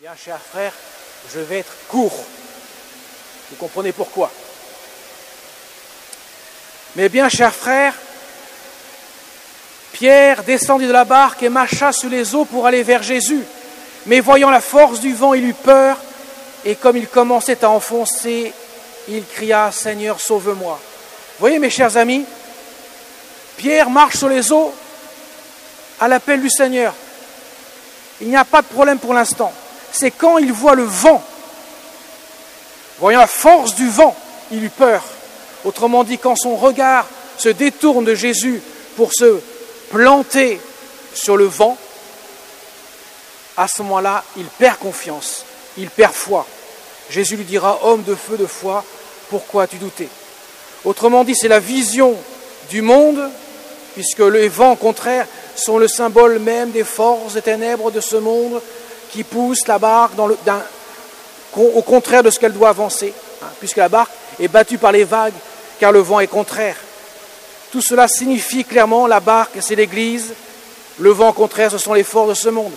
Bien, chers frères, je vais être court. Vous comprenez pourquoi. Mais bien, chers frères, Pierre descendit de la barque et marcha sur les eaux pour aller vers Jésus. Mais voyant la force du vent, il eut peur, et comme il commençait à enfoncer, il cria « Seigneur, sauve-moi ». Vous voyez, mes chers amis, Pierre marche sur les eaux à l'appel du Seigneur. Il n'y a pas de problème pour l'instant. C'est quand il voit le vent, voyant la force du vent, il eut peur. Autrement dit, quand son regard se détourne de Jésus pour se planter sur le vent, à ce moment-là, il perd confiance, il perd foi. Jésus lui dira, homme de feu, de foi, pourquoi as-tu douté? Autrement dit, c'est la vision du monde, puisque les vents contraires sont le symbole même des forces des ténèbres de ce monde qui poussent la barque au contraire de ce qu'elle doit avancer, puisque la barque est battue par les vagues, car le vent est contraire. Tout cela signifie clairement, la barque, c'est l'Église, le vent contraire, ce sont les forces de ce monde.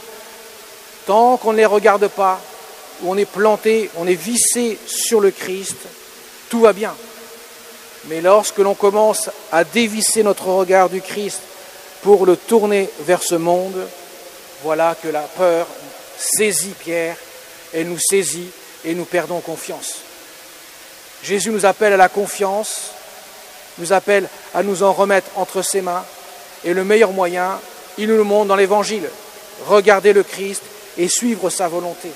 Tant qu'on ne les regarde pas, où on est planté, on est vissé sur le Christ, tout va bien. Mais lorsque l'on commence à dévisser notre regard du Christ pour le tourner vers ce monde, voilà que la peur saisit Pierre, elle nous saisit et nous perdons confiance. Jésus nous appelle à la confiance, nous appelle à nous en remettre entre ses mains, et le meilleur moyen, il nous le montre dans l'Évangile, regarder le Christ et suivre sa volonté.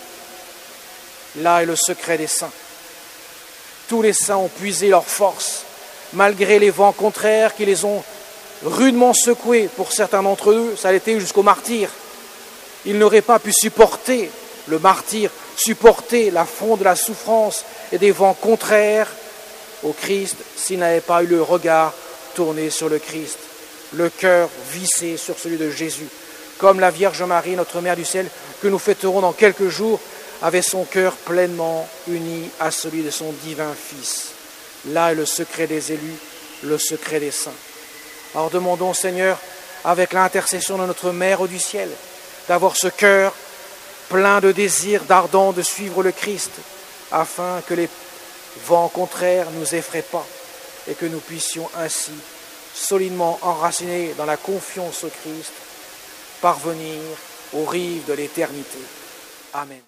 Là est le secret des saints. Tous les saints ont puisé leur force, malgré les vents contraires qui les ont rudement secoués. Pour certains d'entre eux, ça a été jusqu'au martyre. Ils n'auraient pas pu supporter le martyre, supporter l'affront de la souffrance et des vents contraires au Christ s'ils n'avaient pas eu le regard tourné sur le Christ, le cœur vissé sur celui de Jésus. Comme la Vierge Marie, notre Mère du ciel, que nous fêterons dans quelques jours, avait son cœur pleinement uni à celui de son divin Fils. Là est le secret des élus, le secret des saints. Alors demandons, Seigneur, avec l'intercession de notre Mère du ciel, d'avoir ce cœur plein de désir d'ardent de suivre le Christ, afin que les vents contraires ne nous effraient pas et que nous puissions ainsi, solidement enracinés dans la confiance au Christ, parvenir aux rives de l'éternité. Amen.